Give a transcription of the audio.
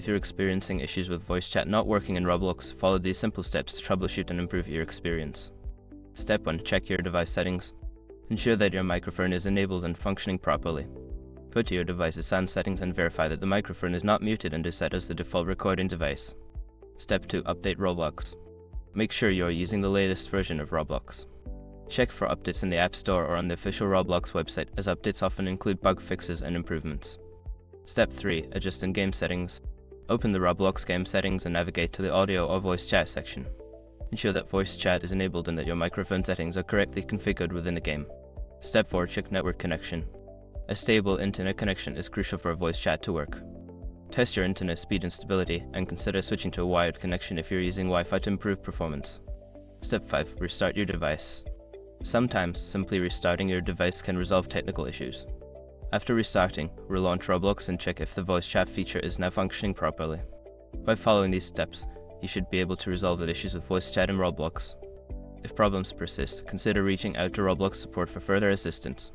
If you're experiencing issues with voice chat not working in Roblox, follow these simple steps to troubleshoot and improve your experience. Step 1. Check your device settings. Ensure that your microphone is enabled and functioning properly. Go to your device's sound settings and verify that the microphone is not muted and is set as the default recording device. Step 2. Update Roblox. Make sure you are using the latest version of Roblox. Check for updates in the App Store or on the official Roblox website, as updates often include bug fixes and improvements. Step 3. Adjust in-game settings. Open the Roblox game settings and navigate to the audio or voice chat section. Ensure that voice chat is enabled and that your microphone settings are correctly configured within the game. Step 4. Check network connection. A stable internet connection is crucial for a voice chat to work. Test your internet speed and stability, and consider switching to a wired connection if you're using Wi-Fi to improve performance. Step 5. Restart your device. Sometimes, simply restarting your device can resolve technical issues. After restarting, relaunch Roblox and check if the voice chat feature is now functioning properly. By following these steps, you should be able to resolve the issues with voice chat in Roblox. If problems persist, consider reaching out to Roblox support for further assistance.